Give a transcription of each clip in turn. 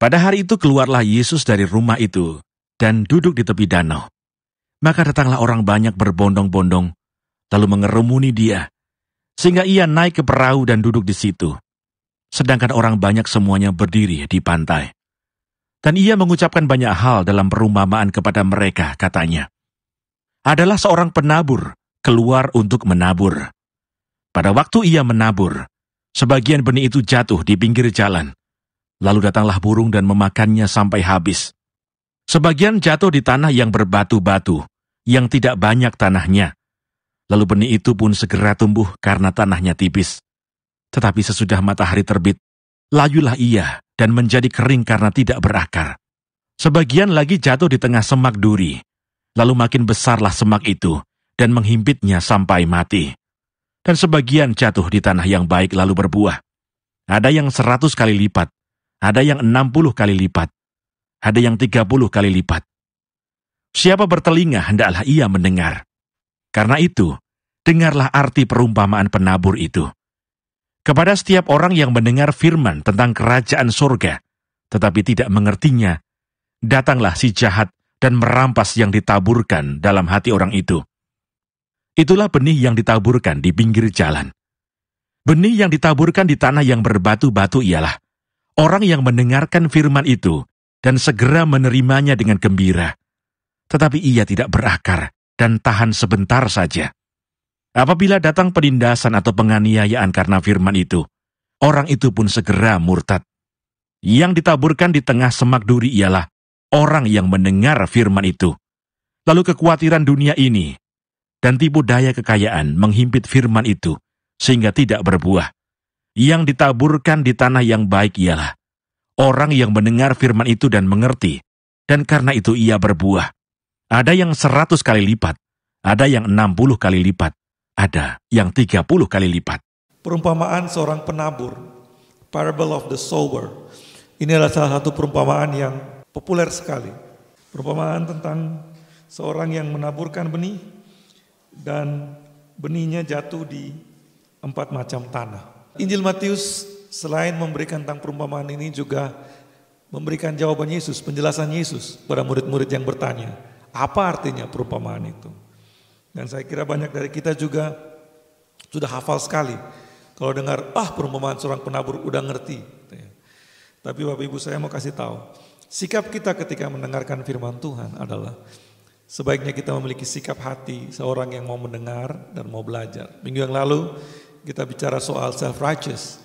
Pada hari itu keluarlah Yesus dari rumah itu dan duduk di tepi danau. Maka datanglah orang banyak berbondong-bondong, lalu mengerumuni dia, sehingga ia naik ke perahu dan duduk di situ. Sedangkan orang banyak semuanya berdiri di pantai. Dan ia mengucapkan banyak hal dalam perumpamaan kepada mereka, katanya, adalah seorang penabur keluar untuk menabur. Pada waktu ia menabur, sebagian benih itu jatuh di pinggir jalan. Lalu datanglah burung dan memakannya sampai habis. Sebagian jatuh di tanah yang berbatu-batu, yang tidak banyak tanahnya. Lalu benih itu pun segera tumbuh karena tanahnya tipis. Tetapi sesudah matahari terbit, layulah ia dan menjadi kering karena tidak berakar. Sebagian lagi jatuh di tengah semak duri. Lalu makin besarlah semak itu dan menghimpitnya sampai mati. Dan sebagian jatuh di tanah yang baik lalu berbuah. Ada yang 100 kali lipat. Ada yang 60 kali lipat, ada yang 30 kali lipat. Siapa bertelinga hendaklah ia mendengar. Karena itu, dengarlah arti perumpamaan penabur itu. Kepada setiap orang yang mendengar firman tentang kerajaan surga, tetapi tidak mengertinya, datanglah si jahat dan merampas yang ditaburkan dalam hati orang itu. Itulah benih yang ditaburkan di pinggir jalan. Benih yang ditaburkan di tanah yang berbatu-batu ialah orang yang mendengarkan firman itu dan segera menerimanya dengan gembira, tetapi ia tidak berakar dan tahan sebentar saja. Apabila datang penindasan atau penganiayaan karena firman itu, orang itu pun segera murtad. Yang ditaburkan di tengah semak duri ialah orang yang mendengar firman itu. Lalu kekhawatiran dunia ini dan tipu daya kekayaan menghimpit firman itu sehingga tidak berbuah. Yang ditaburkan di tanah yang baik ialah orang yang mendengar firman itu dan mengerti, dan karena itu ia berbuah. Ada yang 100 kali lipat, ada yang 60 kali lipat, ada yang 30 kali lipat. Perumpamaan seorang penabur, Parable of the Sower. Ini adalah salah satu perumpamaan yang populer sekali. Perumpamaan tentang seorang yang menaburkan benih, dan benihnya jatuh di 4 macam tanah. Injil Matius selain memberikan tentang perumpamaan ini juga memberikan jawaban Yesus, penjelasan Yesus pada murid-murid yang bertanya, apa artinya perumpamaan itu? Dan saya kira banyak dari kita juga sudah hafal sekali. Kalau dengar, perumpamaan seorang penabur udah ngerti. Tapi Bapak Ibu saya mau kasih tahu, sikap kita ketika mendengarkan firman Tuhan adalah sebaiknya kita memiliki sikap hati seorang yang mau mendengar dan mau belajar. Minggu yang lalu kita bicara soal self-righteous.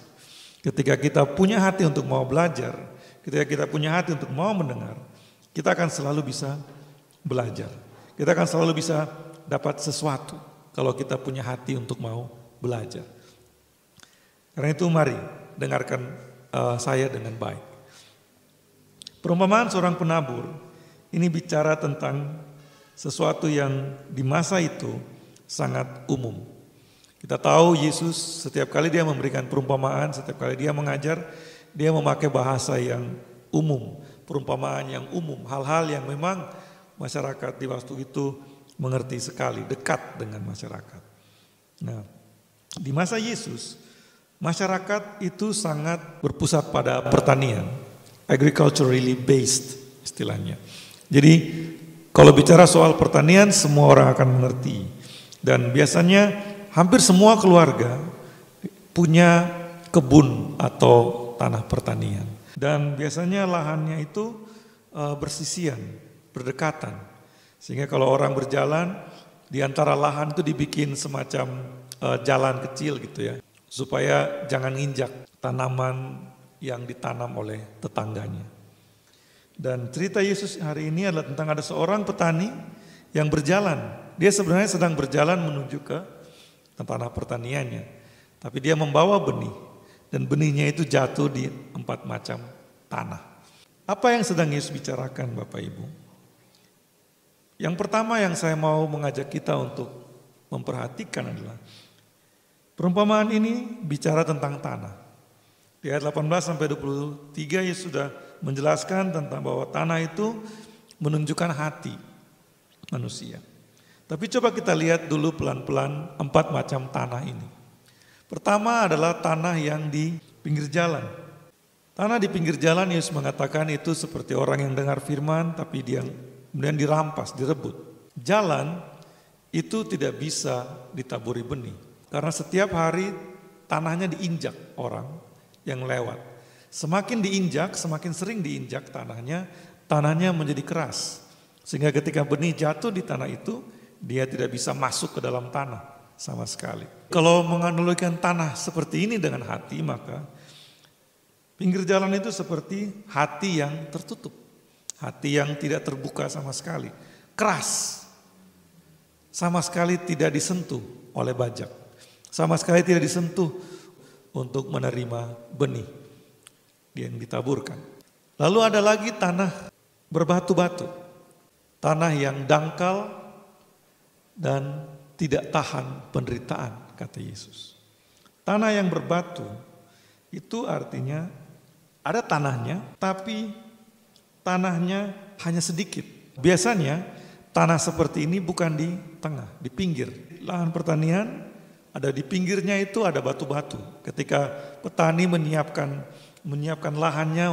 Ketika kita punya hati untuk mau belajar, ketika kita punya hati untuk mau mendengar, kita akan selalu bisa belajar. Kita akan selalu bisa dapat sesuatu kalau kita punya hati untuk mau belajar. Karena itu mari dengarkan saya dengan baik. Perumpamaan seorang penabur ini bicara tentang sesuatu yang di masa itu sangat umum. Kita tahu Yesus setiap kali dia memberikan perumpamaan, setiap kali dia mengajar, dia memakai bahasa yang umum, perumpamaan yang umum, hal-hal yang memang masyarakat di waktu itu mengerti sekali, dekat dengan masyarakat. Nah, di masa Yesus, masyarakat itu sangat berpusat pada pertanian, agriculturally based istilahnya. Jadi kalau bicara soal pertanian, semua orang akan mengerti. Dan biasanya hampir semua keluarga punya kebun atau tanah pertanian. Dan biasanya lahannya itu bersisian, berdekatan. Sehingga kalau orang berjalan, di antara lahan itu dibikin semacam jalan kecil gitu ya. Supaya jangan nginjak tanaman yang ditanam oleh tetangganya. Dan cerita Yesus hari ini adalah tentang ada seorang petani yang berjalan. Dia sebenarnya sedang berjalan menuju ke tanah pertaniannya. Tapi dia membawa benih. Dan benihnya itu jatuh di 4 macam tanah. Apa yang sedang Yesus bicarakan Bapak Ibu? Yang pertama yang saya mau mengajak kita untuk memperhatikan adalah perumpamaan ini bicara tentang tanah. Di ayat 18-23 Yesus sudah menjelaskan tentang bahwa tanah itu menunjukkan hati manusia. Tapi coba kita lihat dulu pelan-pelan 4 macam tanah ini. Pertama adalah tanah yang di pinggir jalan. Tanah di pinggir jalan Yesus mengatakan itu seperti orang yang dengar firman tapi dia kemudian dirampas, direbut. Jalan itu tidak bisa ditaburi benih. Karena setiap hari tanahnya diinjak orang yang lewat. Semakin diinjak, semakin sering diinjak tanahnya menjadi keras. Sehingga ketika benih jatuh di tanah itu, dia tidak bisa masuk ke dalam tanah sama sekali. Kalau menganalogikan tanah seperti ini dengan hati, maka pinggir jalan itu seperti hati yang tertutup. Hati yang tidak terbuka sama sekali. Keras. Sama sekali tidak disentuh oleh bajak. Sama sekali tidak disentuh untuk menerima benih yang ditaburkan. Lalu ada lagi tanah berbatu-batu. Tanah yang dangkal dan tidak tahan penderitaan, kata Yesus. Tanah yang berbatu itu artinya ada tanahnya, tapi tanahnya hanya sedikit. Biasanya tanah seperti ini bukan di tengah, di pinggir. Lahan pertanian ada di pinggirnya itu ada batu-batu. Ketika petani menyiapkan lahannya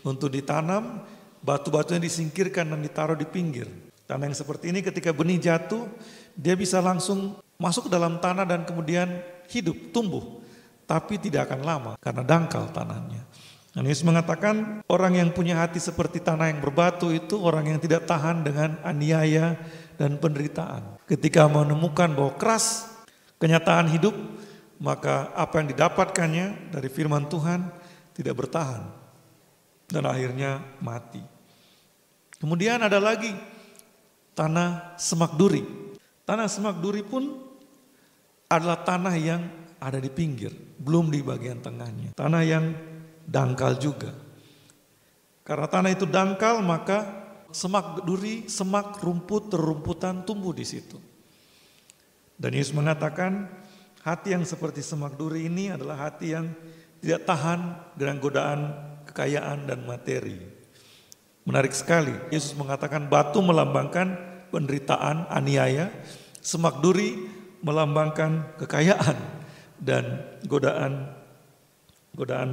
untuk ditanam, batu-batunya disingkirkan dan ditaruh di pinggir. Tanah yang seperti ini ketika benih jatuh, dia bisa langsung masuk ke dalam tanah dan kemudian hidup, tumbuh. Tapi tidak akan lama karena dangkal tanahnya. Dan Yesus mengatakan orang yang punya hati seperti tanah yang berbatu itu orang yang tidak tahan dengan aniaya dan penderitaan. Ketika menemukan bahwa keras kenyataan hidup, maka apa yang didapatkannya dari firman Tuhan tidak bertahan. Dan akhirnya mati. Kemudian ada lagi tanah semak duri. Tanah semak duri pun adalah tanah yang ada di pinggir, belum di bagian tengahnya. Tanah yang dangkal juga. Karena tanah itu dangkal, maka semak duri, semak, rumput, rerumputan tumbuh di situ. Dan Yesus mengatakan hati yang seperti semak duri ini adalah hati yang tidak tahan dengan godaan kekayaan dan materi. Menarik sekali, Yesus mengatakan batu melambangkan penderitaan, aniaya, semak duri melambangkan kekayaan dan godaan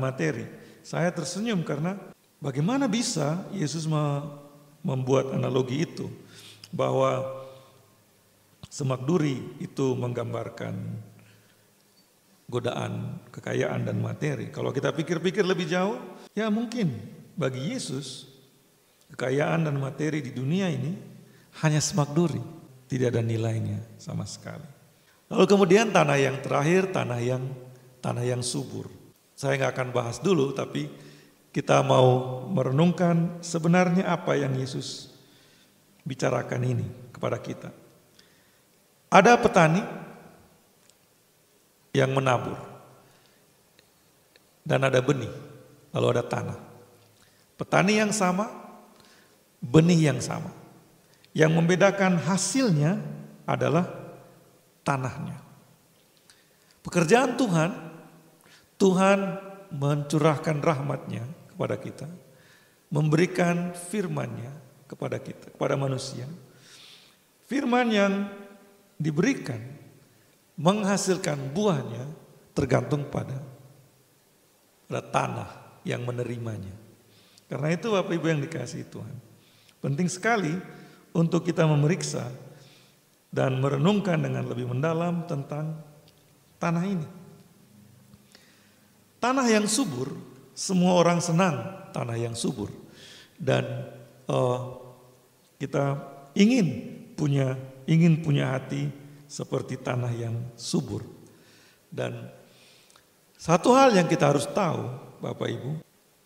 materi. Saya tersenyum karena bagaimana bisa Yesus membuat analogi itu, bahwa semak duri itu menggambarkan godaan kekayaan dan materi. Kalau kita pikir-pikir lebih jauh, ya mungkin bagi Yesus kekayaan dan materi di dunia ini hanya semak duri, tidak ada nilainya sama sekali. Lalu kemudian tanah yang terakhir, tanah yang subur. Saya nggak akan bahas dulu, tapi kita mau merenungkan sebenarnya apa yang Yesus bicarakan ini kepada kita. Ada petani yang menabur dan ada benih, lalu ada tanah. Petani yang sama, benih yang sama. Yang membedakan hasilnya adalah tanahnya. Pekerjaan Tuhan mencurahkan rahmat-Nya kepada kita, memberikan firman-Nya kepada kita, kepada manusia. Firman yang diberikan menghasilkan buahnya tergantung pada tanah yang menerimanya. Karena itu Bapak Ibu yang dikasihi Tuhan, penting sekali untuk kita memeriksa dan merenungkan dengan lebih mendalam tentang tanah ini. Tanah yang subur, semua orang senang tanah yang subur. Dan kita ingin punya hati seperti tanah yang subur. Dan satu hal yang kita harus tahu Bapak Ibu,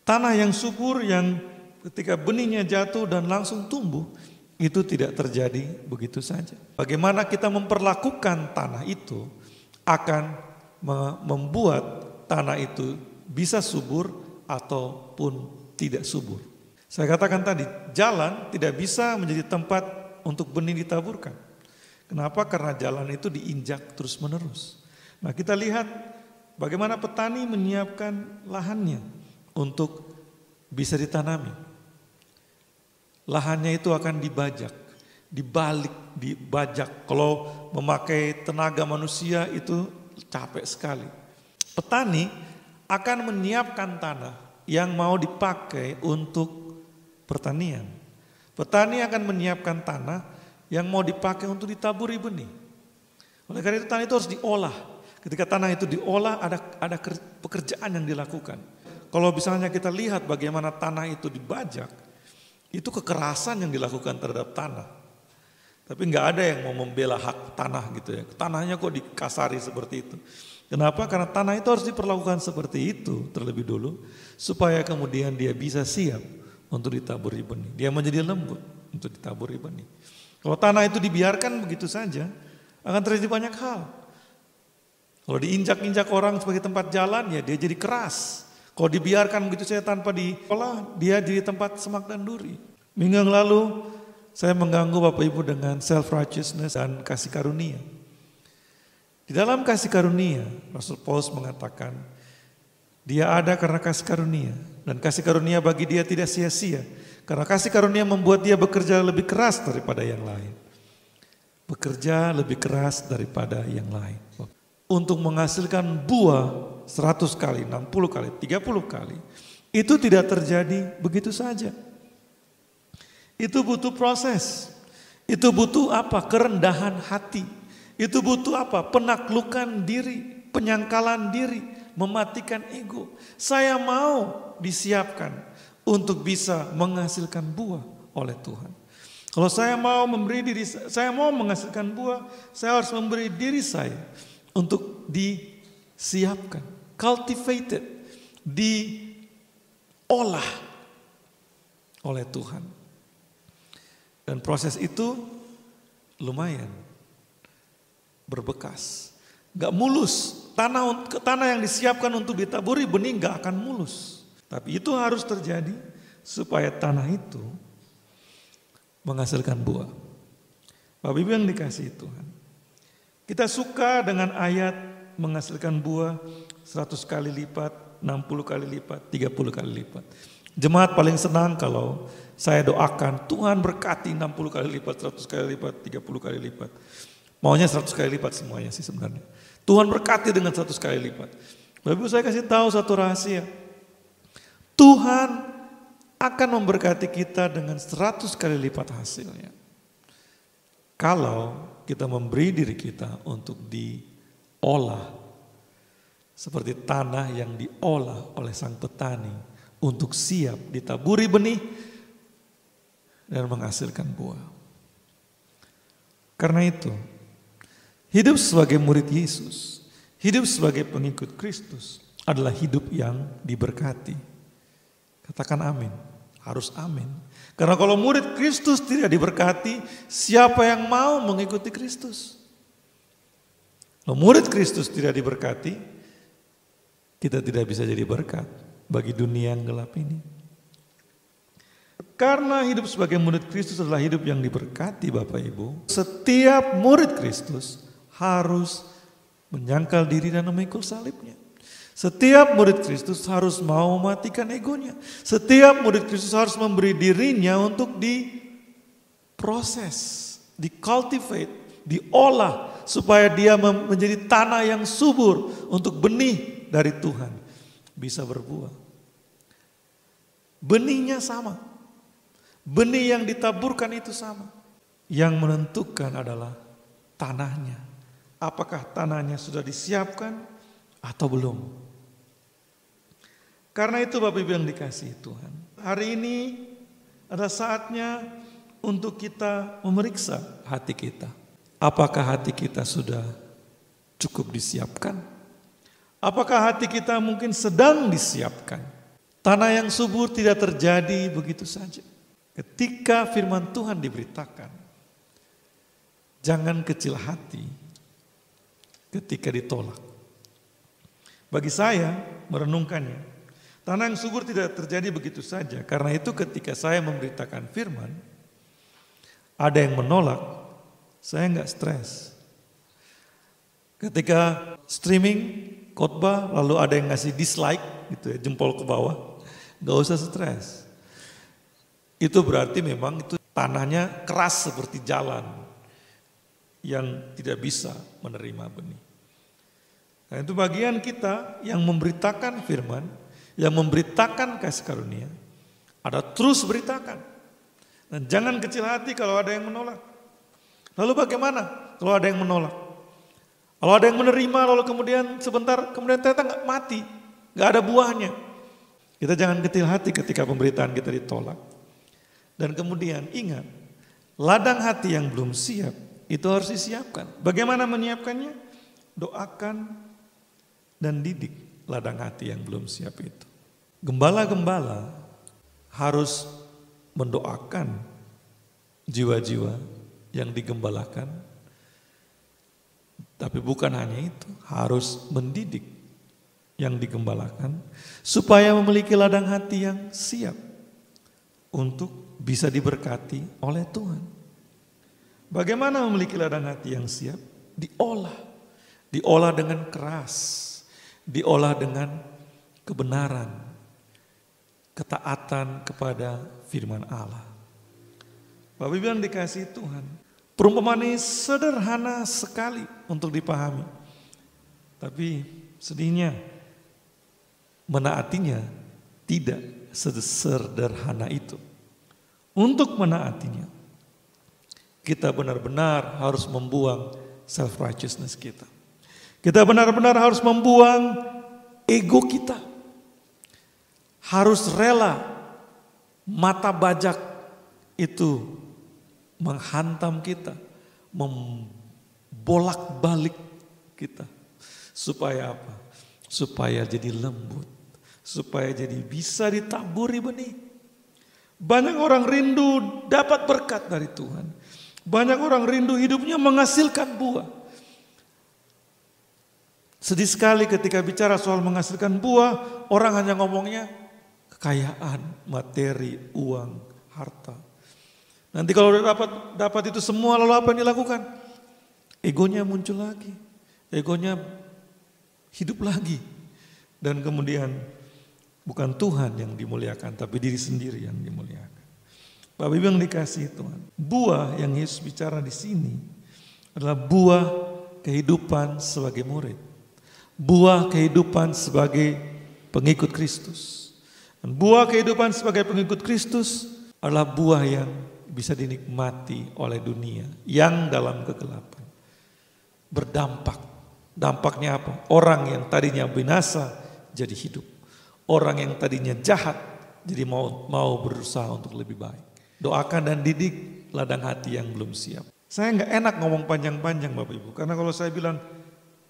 tanah yang subur yang ketika benihnya jatuh dan langsung tumbuh, itu tidak terjadi begitu saja. Bagaimana kita memperlakukan tanah itu akan membuat tanah itu bisa subur ataupun tidak subur. Saya katakan tadi, jalan tidak bisa menjadi tempat untuk benih ditaburkan. Kenapa? Karena jalan itu diinjak terus-menerus. Nah, kita lihat bagaimana petani menyiapkan lahannya untuk bisa ditanami. Lahannya itu akan dibajak, dibalik, dibajak. Kalau memakai tenaga manusia itu capek sekali. Petani akan menyiapkan tanah yang mau dipakai untuk pertanian. Petani akan menyiapkan tanah yang mau dipakai untuk ditaburi benih. Oleh karena itu tanah itu harus diolah. Ketika tanah itu diolah ada pekerjaan yang dilakukan. Kalau misalnya kita lihat bagaimana tanah itu dibajak, itu kekerasan yang dilakukan terhadap tanah. Tapi nggak ada yang mau membela hak tanah gitu ya. Tanahnya kok dikasari seperti itu. Kenapa? Karena tanah itu harus diperlakukan seperti itu terlebih dulu, supaya kemudian dia bisa siap untuk ditaburi benih. Dia menjadi lembut untuk ditaburi benih. Kalau tanah itu dibiarkan begitu saja, akan terjadi banyak hal. Kalau diinjak-injak orang sebagai tempat jalan, ya dia jadi keras. Kalau dibiarkan begitu saja tanpa diolah, dia jadi tempat semak dan duri. Minggu yang lalu, saya mengganggu Bapak Ibu dengan self-righteousness dan kasih karunia. Di dalam kasih karunia, Rasul Paulus mengatakan, dia ada karena kasih karunia. Dan kasih karunia bagi dia tidak sia-sia. Karena kasih karunia membuat dia bekerja lebih keras daripada yang lain. Bekerja lebih keras daripada yang lain. Untuk menghasilkan buah 100 kali, 60 kali, 30 kali. Itu tidak terjadi begitu saja. Itu butuh proses. Itu butuh apa? Kerendahan hati. Itu butuh apa? Penaklukan diri, penyangkalan diri, mematikan ego. Saya mau disiapkan untuk bisa menghasilkan buah oleh Tuhan. Kalau saya mau menghasilkan buah, saya harus memberi diri saya untuk disiapkan, cultivated, diolah oleh Tuhan. Dan proses itu lumayan berbekas, gak mulus. Tanah yang disiapkan untuk ditaburi benih gak akan mulus. Tapi itu harus terjadi supaya tanah itu menghasilkan buah. Bapak Ibu yang dikasihi Tuhan, kita suka dengan ayat menghasilkan buah 100 kali lipat, 60 kali lipat, 30 kali lipat. Jemaat paling senang kalau saya doakan Tuhan berkati 60 kali lipat, 100 kali lipat, 30 kali lipat. Maunya 100 kali lipat semuanya sih sebenarnya. Tuhan berkati dengan 100 kali lipat. Bapak Ibu, saya kasih tahu satu rahasia. Tuhan akan memberkati kita dengan 100 kali lipat hasilnya. Kalau kita memberi diri kita untuk diolah. Seperti tanah yang diolah oleh sang petani untuk siap ditaburi benih dan menghasilkan buah. Karena itu, hidup sebagai murid Yesus, hidup sebagai pengikut Kristus adalah hidup yang diberkati. Katakan amin, harus amin. Karena kalau murid Kristus tidak diberkati, siapa yang mau mengikuti Kristus? Kalau murid Kristus tidak diberkati, kita tidak bisa jadi berkat bagi dunia yang gelap ini. Karena hidup sebagai murid Kristus adalah hidup yang diberkati Bapak Ibu, setiap murid Kristus harus menyangkal diri dan memikul salibnya. Setiap murid Kristus harus mau mematikan egonya. Setiap murid Kristus harus memberi dirinya untuk diproses, dicultivate, diolah supaya dia menjadi tanah yang subur untuk benih dari Tuhan bisa berbuah. Benihnya sama. Benih yang ditaburkan itu sama. Yang menentukan adalah tanahnya. Apakah tanahnya sudah disiapkan atau belum? Karena itu Bapak Ibu yang dikasihi Tuhan, hari ini adalah saatnya untuk kita memeriksa hati kita. Apakah hati kita sudah cukup disiapkan? Apakah hati kita mungkin sedang disiapkan? Tanah yang subur tidak terjadi begitu saja. Ketika firman Tuhan diberitakan, jangan kecil hati ketika ditolak. Bagi saya merenungkannya, tanah yang subur tidak terjadi begitu saja. Karena itu ketika saya memberitakan firman, ada yang menolak, saya enggak stres. Ketika streaming khotbah lalu ada yang ngasih dislike gitu ya, jempol ke bawah, enggak usah stres. Itu berarti memang itu tanahnya keras seperti jalan yang tidak bisa menerima benih. Nah, itu bagian kita yang memberitakan firman, yang memberitakan kasih karunia. Ada terus beritakan. Dan jangan kecil hati kalau ada yang menolak. Lalu bagaimana kalau ada yang menolak? Kalau ada yang menerima lalu kemudian sebentar kemudian ternyata nggak mati, nggak ada buahnya. Kita jangan kecil hati ketika pemberitaan kita ditolak. Dan kemudian ingat, ladang hati yang belum siap itu harus disiapkan. Bagaimana menyiapkannya? Doakan dan didik ladang hati yang belum siap itu. Gembala-gembala harus mendoakan jiwa-jiwa yang digembalakan. Tapi bukan hanya itu, harus mendidik yang digembalakan supaya memiliki ladang hati yang siap untuk bisa diberkati oleh Tuhan. Bagaimana memiliki ladang hati yang siap? Diolah dengan keras, diolah dengan kebenaran, ketaatan kepada firman Allah. Bapak Ibu yang dikasihi Tuhan, perumpamaan ini sederhana sekali untuk dipahami. Tapi sedihnya menaatinya tidak sederhana itu. Untuk menaatinya, kita benar-benar harus membuang self-righteousness kita. Kita benar-benar harus membuang ego kita. Harus rela mata bajak itu menghantam kita, membolak-balik kita. Supaya apa? Supaya jadi lembut, supaya jadi bisa ditaburi benih. Banyak orang rindu dapat berkat dari Tuhan. Banyak orang rindu hidupnya menghasilkan buah. Sedih sekali ketika bicara soal menghasilkan buah, orang hanya ngomongnya kekayaan, materi, uang, harta. Nanti kalau udah dapat itu semua, lalu apa yang dilakukan? Egonya muncul lagi, egonya hidup lagi. Dan kemudian bukan Tuhan yang dimuliakan, tapi diri sendiri yang dimuliakan. Bapak Ibu yang dikasihi Tuhan, buah yang Yesus bicara di sini adalah buah kehidupan sebagai murid, buah kehidupan sebagai pengikut Kristus. Dan buah kehidupan sebagai pengikut Kristus adalah buah yang bisa dinikmati oleh dunia yang dalam kegelapan. Berdampak. Dampaknya apa? Orang yang tadinya binasa jadi hidup. Orang yang tadinya jahat jadi mau berusaha untuk lebih baik. Doakan dan didik ladang hati yang belum siap. Saya nggak enak ngomong panjang-panjang Bapak Ibu, karena kalau saya bilang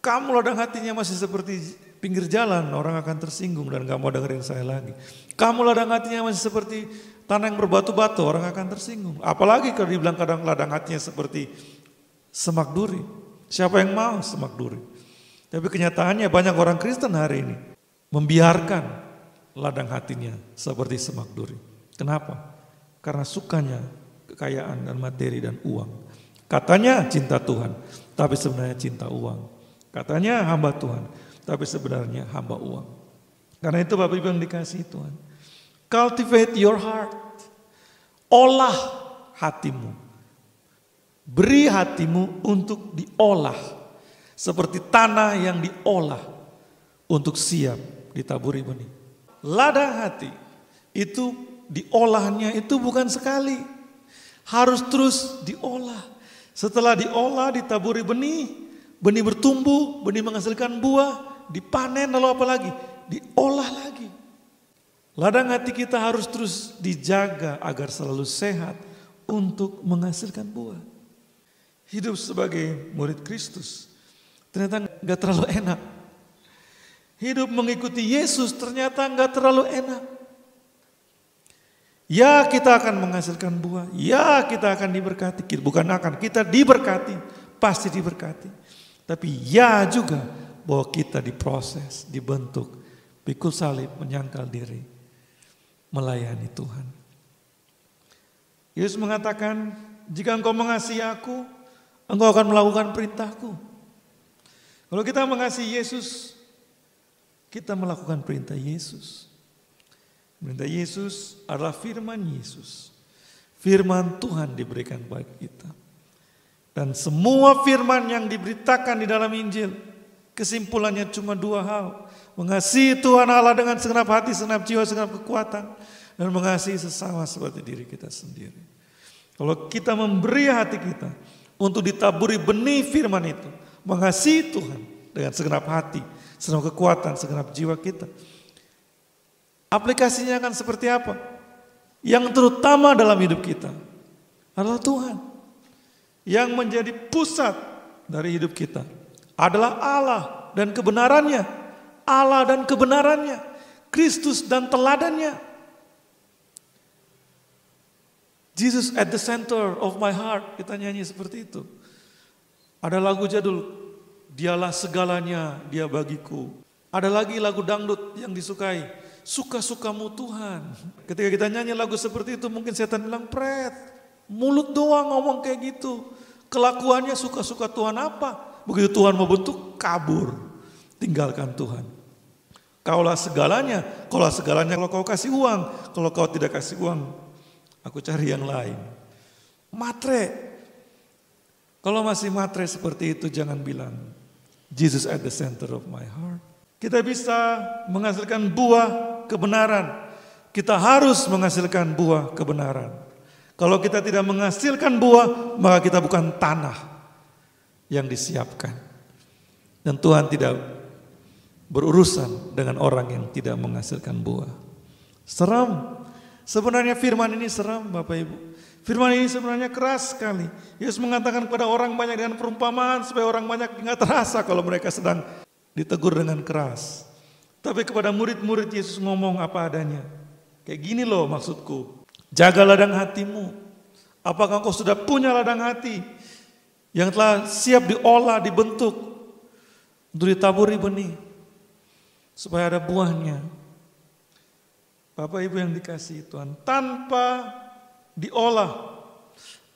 kamu ladang hatinya masih seperti pinggir jalan, orang akan tersinggung dan gak mau dengerin saya lagi. Kamu ladang hatinya masih seperti tanah yang berbatu-batu, orang akan tersinggung. Apalagi kalau dibilang kadang ladang hatinya seperti semak duri. Siapa yang mau semak duri? Tapi kenyataannya banyak orang Kristen hari ini membiarkan ladang hatinya seperti semak duri. Kenapa? Karena sukanya kekayaan dan materi dan uang. Katanya cinta Tuhan, tapi sebenarnya cinta uang. Katanya hamba Tuhan, tapi sebenarnya hamba uang. Karena itu Bapak Ibu yang dikasihi Tuhan, cultivate your heart. Olah hatimu. Beri hatimu untuk diolah. Seperti tanah yang diolah untuk siap ditaburi benih. Ladang hati itu diolahnya itu bukan sekali. Harus terus diolah. Setelah diolah ditaburi benih. Benih bertumbuh, benih menghasilkan buah, dipanen lalu apa lagi? Diolah lagi. Ladang hati kita harus terus dijaga agar selalu sehat untuk menghasilkan buah. Hidup sebagai murid Kristus ternyata gak terlalu enak. Hidup mengikuti Yesus ternyata gak terlalu enak. Ya kita akan menghasilkan buah, ya kita akan diberkati, bukan akan, kita diberkati, pasti diberkati. Tapi ya juga bahwa kita diproses, dibentuk, pikul salib, menyangkal diri, melayani Tuhan. Yesus mengatakan, jika engkau mengasihi aku, engkau akan melakukan perintahku. Kalau kita mengasihi Yesus, kita melakukan perintah Yesus. Perintah Yesus adalah firman Yesus. Firman Tuhan diberikan bagi kita. Dan semua firman yang diberitakan di dalam Injil Kesimpulannya cuma dua hal. Mengasihi Tuhan Allah dengan segenap hati, segenap jiwa, segenap kekuatan. Dan mengasihi sesama seperti diri kita sendiri. Kalau kita memberi hati kita untuk ditaburi benih firman itu. Mengasihi Tuhan dengan segenap hati, segenap kekuatan, segenap jiwa kita. Aplikasinya akan seperti apa? Yang terutama dalam hidup kita adalah Tuhan. Yang menjadi pusat dari hidup kita adalah Allah dan kebenarannya. Allah dan kebenarannya. Kristus dan teladannya. Jesus at the center of my heart. Kita nyanyi seperti itu. Ada lagu jadul, dialah segalanya, dia bagiku. Ada lagi lagu dangdut yang disukai, suka-sukamu Tuhan. Ketika kita nyanyi lagu seperti itu, mungkin setan bilang, Pret, mulut doang ngomong kayak gitu. Kelakuannya suka-suka Tuhan apa? Begitu Tuhan mau bentuk, kabur. Tinggalkan Tuhan. Kaulah segalanya, kalau kau kasih uang, kalau kau tidak kasih uang, aku cari yang lain. Matre. Kalau masih matre seperti itu, jangan bilang, Jesus at the center of my heart. Kita bisa menghasilkan buah kebenaran. Kita harus menghasilkan buah kebenaran. Kalau kita tidak menghasilkan buah, maka kita bukan tanah yang disiapkan. Dan Tuhan tidak berurusan dengan orang yang tidak menghasilkan buah. Seram. Sebenarnya firman ini seram, Bapak Ibu. Firman ini sebenarnya keras sekali. Yesus mengatakan kepada orang banyak dengan perumpamaan supaya orang banyak ingat terasa kalau mereka sedang ditegur dengan keras. Tapi kepada murid-murid Yesus ngomong apa adanya. Kayak gini loh maksudku. Jaga ladang hatimu. Apakah engkau sudah punya ladang hati yang telah siap diolah, dibentuk untuk ditaburi benih supaya ada buahnya. Bapak Ibu yang dikasihi Tuhan, tanpa diolah,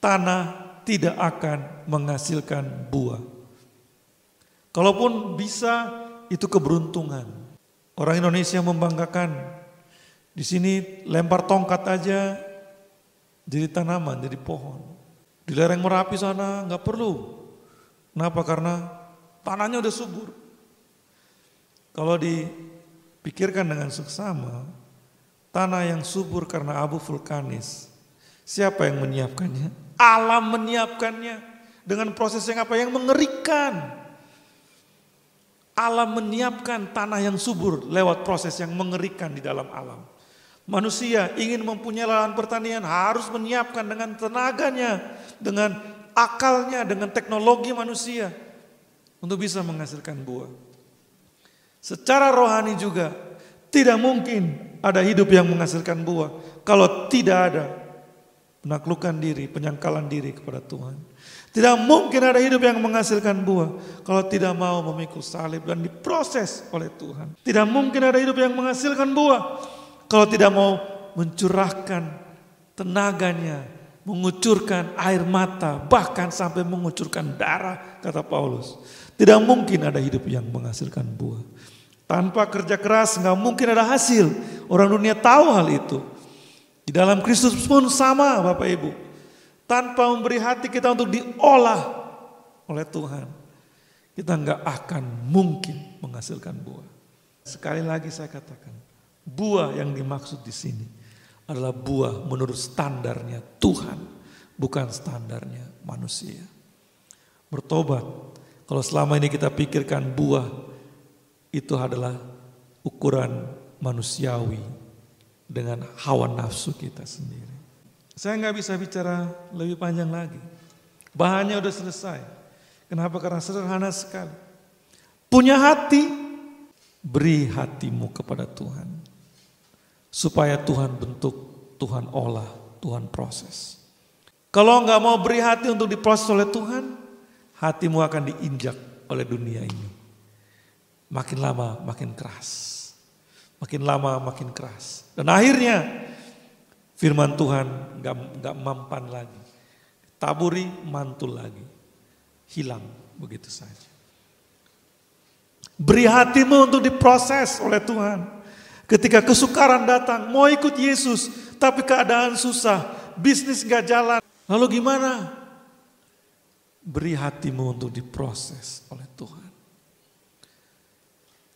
tanah tidak akan menghasilkan buah. Kalaupun bisa, itu keberuntungan. Orang Indonesia membanggakan, di sini lempar tongkat aja jadi tanaman, jadi pohon. Di lereng Merapi sana nggak perlu. Kenapa? Karena tanahnya udah subur. Kalau dipikirkan dengan seksama, tanah yang subur karena abu vulkanis, siapa yang menyiapkannya? Alam menyiapkannya dengan proses yang apa? Yang mengerikan. Alam menyiapkan tanah yang subur lewat proses yang mengerikan di dalam alam. Manusia ingin mempunyai lahan pertanian harus menyiapkan dengan tenaganya, dengan akalnya, dengan teknologi manusia untuk bisa menghasilkan buah. Secara rohani juga tidak mungkin ada hidup yang menghasilkan buah kalau tidak ada penaklukan diri, penyangkalan diri kepada Tuhan. Tidak mungkin ada hidup yang menghasilkan buah kalau tidak mau memikul salib dan diproses oleh Tuhan. Tidak mungkin ada hidup yang menghasilkan buah kalau tidak mau mencurahkan tenaganya, mengucurkan air mata, bahkan sampai mengucurkan darah, kata Paulus. Tidak mungkin ada hidup yang menghasilkan buah. Tanpa kerja keras nggak mungkin ada hasil. Orang dunia tahu hal itu. Di dalam Kristus pun sama, Bapak Ibu. Tanpa memberi hati kita untuk diolah oleh Tuhan, kita nggak akan mungkin menghasilkan buah. Sekali lagi saya katakan, buah yang dimaksud di sini adalah buah menurut standarnya Tuhan, bukan standarnya manusia. Bertobat. Kalau selama ini kita pikirkan buah itu adalah ukuran manusiawi dengan hawa nafsu kita sendiri. Saya nggak bisa bicara lebih panjang lagi. Bahannya udah selesai. Kenapa? Karena sederhana sekali. Punya hati, beri hatimu kepada Tuhan. Supaya Tuhan bentuk, Tuhan olah, Tuhan proses. Kalau nggak mau beri hati untuk diproses oleh Tuhan, hatimu akan diinjak oleh dunia ini. Makin lama makin keras. Makin lama makin keras. Dan akhirnya firman Tuhan gak mempan lagi. Taburi, mantul lagi. Hilang begitu saja. Beri hatimu untuk diproses oleh Tuhan. Ketika kesukaran datang, mau ikut Yesus, tapi keadaan susah, bisnis gak jalan. Lalu gimana? Beri hatimu untuk diproses oleh Tuhan.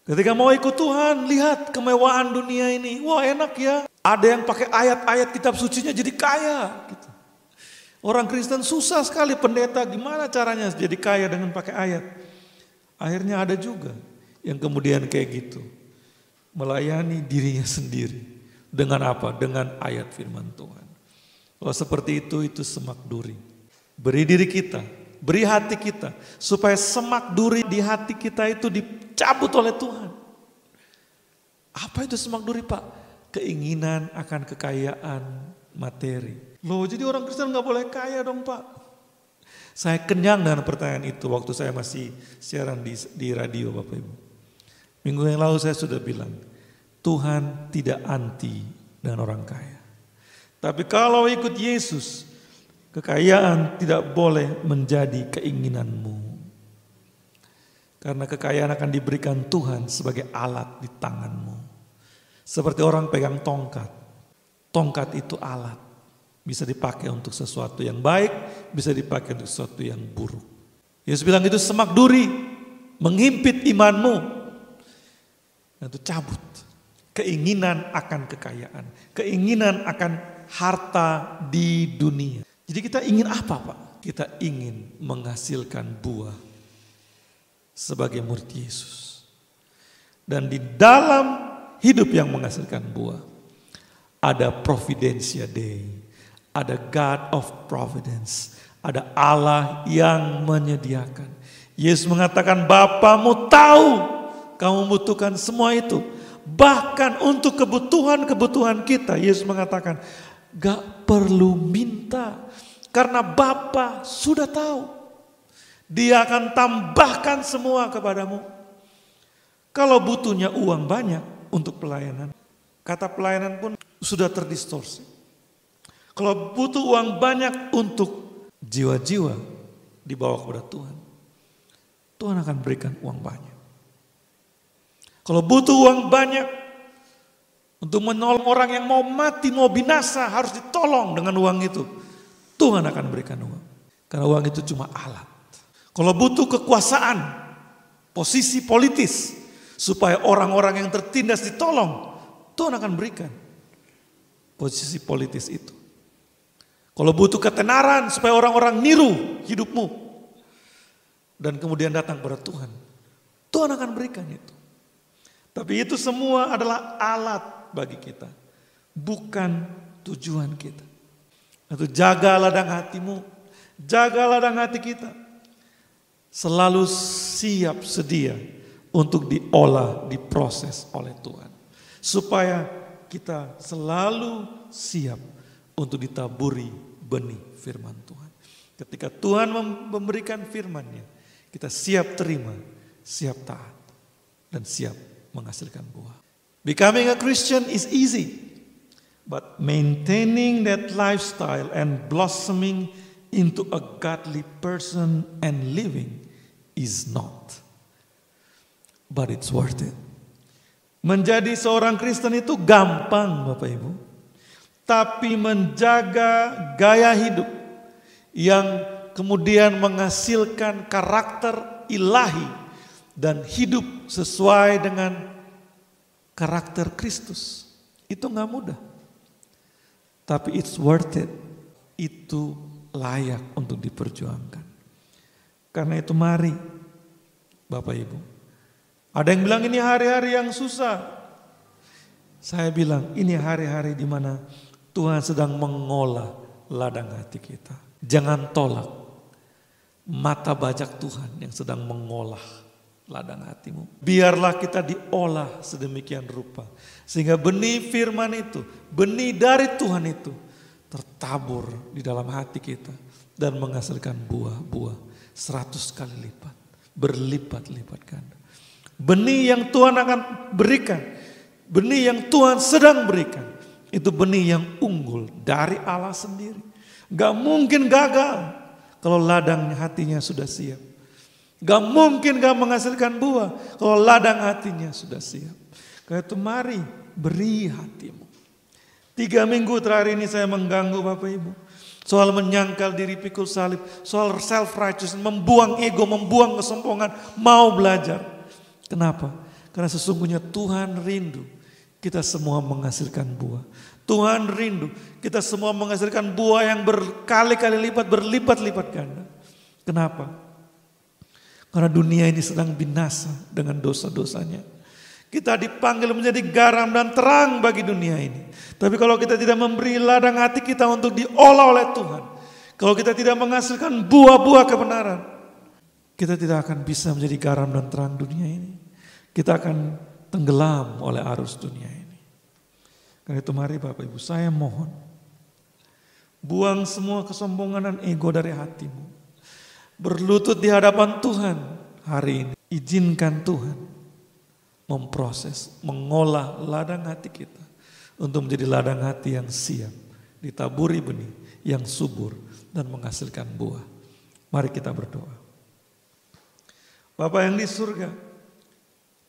Ketika mau ikut Tuhan, lihat kemewahan dunia ini. Wah enak ya. Ada yang pakai ayat-ayat kitab sucinya jadi kaya. Gitu. Orang Kristen susah sekali, pendeta gimana caranya jadi kaya dengan pakai ayat. Akhirnya ada juga yang kemudian kayak gitu. Melayani dirinya sendiri. Dengan apa? Dengan ayat firman Tuhan. Kalau seperti itu semak duri. Beri diri kita, beri hati kita. Supaya semak duri di hati kita itu dicabut oleh Tuhan. Apa itu semak duri, Pak? Keinginan akan kekayaan materi. Loh, jadi orang Kristen gak boleh kaya dong, Pak. Saya kenyang dengan pertanyaan itu waktu saya masih siaran di radio, Bapak Ibu. Minggu yang lalu saya sudah bilang, Tuhan tidak anti dengan orang kaya. Tapi kalau ikut Yesus, kekayaan tidak boleh menjadi keinginanmu. Karena kekayaan akan diberikan Tuhan sebagai alat di tanganmu. Seperti orang pegang tongkat. Tongkat itu alat. Bisa dipakai untuk sesuatu yang baik, bisa dipakai untuk sesuatu yang buruk. Yesus bilang itu semak duri, menghimpit imanmu. Dan itu cabut. Keinginan akan kekayaan, keinginan akan harta di dunia. Jadi kita ingin apa, Pak? Kita ingin menghasilkan buah sebagai murid Yesus. Dan di dalam hidup yang menghasilkan buah, ada Providentia Dei. Ada God of Providence. Ada Allah yang menyediakan. Yesus mengatakan, Bapamu tahu kamu membutuhkan semua itu. Bahkan untuk kebutuhan-kebutuhan kita. Yesus mengatakan, gak perlu minta. Karena Bapa sudah tahu. Dia akan tambahkan semua kepadamu. Kalau butuhnya uang banyak untuk pelayanan. Kata pelayanan pun sudah terdistorsi. Kalau butuh uang banyak untuk jiwa-jiwa dibawa kepada Tuhan, Tuhan akan berikan uang banyak. Kalau butuh uang banyak untuk menolong orang yang mau mati, mau binasa, harus ditolong dengan uang itu, Tuhan akan berikan uang. Karena uang itu cuma alat. Kalau butuh kekuasaan, posisi politis, supaya orang-orang yang tertindas ditolong, Tuhan akan berikan posisi politis itu. Kalau butuh ketenaran supaya orang-orang niru hidupmu dan kemudian datang kepada Tuhan, Tuhan akan berikan itu. Tapi itu semua adalah alat bagi kita, bukan tujuan kita. Itu jaga ladang hatimu, jaga ladang hati kita. Selalu siap sedia untuk diolah, diproses oleh Tuhan. Supaya kita selalu siap untuk ditaburi benih firman Tuhan. Ketika Tuhan memberikan firman-Nya, kita siap terima, siap taat, dan siap menghasilkan buah. Becoming a Christian is easy, but maintaining that lifestyle and blossoming into a godly person and living is not. But it's worth it. Menjadi seorang Kristen itu gampang, Bapak Ibu. Tapi menjaga gaya hidup yang kemudian menghasilkan karakter ilahi dan hidup sesuai dengan karakter Kristus, itu gak mudah. Tapi it's worth it. Itu layak untuk diperjuangkan. Karena itu mari Bapak Ibu. Ada yang bilang ini hari-hari yang susah. Saya bilang ini hari-hari di mana Tuhan sedang mengolah ladang hati kita. Jangan tolak mata bajak Tuhan yang sedang mengolah ladang hatimu. Biarlah kita diolah sedemikian rupa. Sehingga benih firman itu, benih dari Tuhan itu tertabur di dalam hati kita. Dan menghasilkan buah-buah 100 kali lipat. Berlipat-lipat ganda. Benih yang Tuhan akan berikan. Benih yang Tuhan sedang berikan. Itu benih yang unggul dari Allah sendiri. Gak mungkin gagal kalau ladang hatinya sudah siap. Gak mungkin gak menghasilkan buah kalau ladang hatinya sudah siap. Karena itu mari beri hatimu. 3 minggu terakhir ini saya mengganggu Bapak Ibu. Soal menyangkal diri pikul salib. Soal self-righteous, membuang ego, membuang kesombongan. Mau belajar. Kenapa? Karena sesungguhnya Tuhan rindu kita semua menghasilkan buah. Tuhan rindu kita semua menghasilkan buah yang berkali-kali lipat, berlipat-lipat ganda. Kenapa? Karena dunia ini sedang binasa dengan dosa-dosanya. Kita dipanggil menjadi garam dan terang bagi dunia ini. Tapi kalau kita tidak memberi ladang hati kita untuk diolah oleh Tuhan, kalau kita tidak menghasilkan buah-buah kebenaran, kita tidak akan bisa menjadi garam dan terang dunia ini. Kita akan tenggelam oleh arus dunia ini. Karena itu mari Bapak Ibu, saya mohon, buang semua kesombongan dan ego dari hatimu. Berlutut di hadapan Tuhan hari ini. Izinkan Tuhan memproses, mengolah ladang hati kita untuk menjadi ladang hati yang siap ditaburi benih yang subur dan menghasilkan buah. Mari kita berdoa. Bapa yang di surga,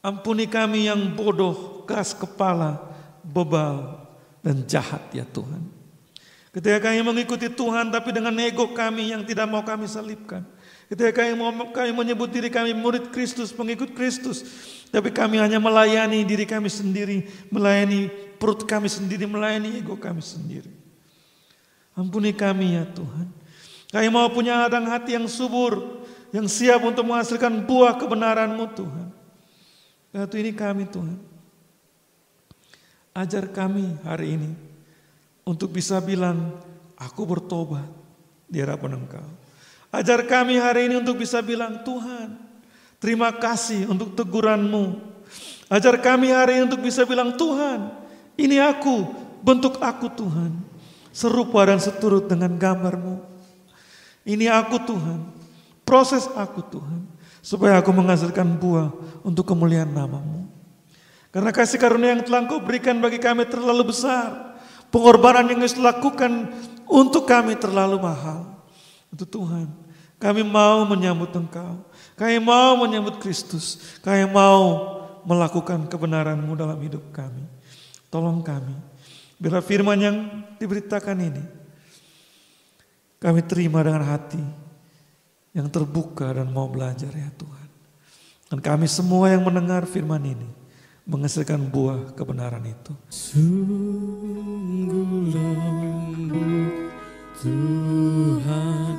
ampuni kami yang bodoh, keras kepala, bebal, dan jahat ya Tuhan. Ketika kami mengikuti Tuhan tapi dengan ego kami yang tidak mau kami salibkan. Ketika kami menyebut diri kami murid Kristus, pengikut Kristus, tapi kami hanya melayani diri kami sendiri, melayani perut kami sendiri, melayani ego kami sendiri. Ampuni kami ya Tuhan. Kami mau punya ladang hati yang subur, yang siap untuk menghasilkan buah kebenaran-Mu Tuhan. Karena itu ini kami Tuhan. Ajar kami hari ini untuk bisa bilang, aku bertobat di hadapan Engkau. Ajar kami hari ini untuk bisa bilang, Tuhan, terima kasih untuk teguran-Mu. Ajar kami hari ini untuk bisa bilang, Tuhan, ini aku, bentuk aku Tuhan, serupa dan seturut dengan gambar-Mu. Ini aku Tuhan, proses aku Tuhan, supaya aku menghasilkan buah untuk kemuliaan nama-Mu. Karena kasih karunia yang telah Engkau berikan bagi kami terlalu besar. Pengorbanan yang Engkau lakukan untuk kami terlalu mahal. Untuk Tuhan, kami mau menyambut Engkau. Kami mau menyambut Kristus. Kami mau melakukan kebenaran-Mu dalam hidup kami. Tolong kami. Bila firman yang diberitakan ini, kami terima dengan hati yang terbuka dan mau belajar ya Tuhan. Dan kami semua yang mendengar firman ini menghasilkan buah kebenaran itu. Sungguh lembut Tuhan.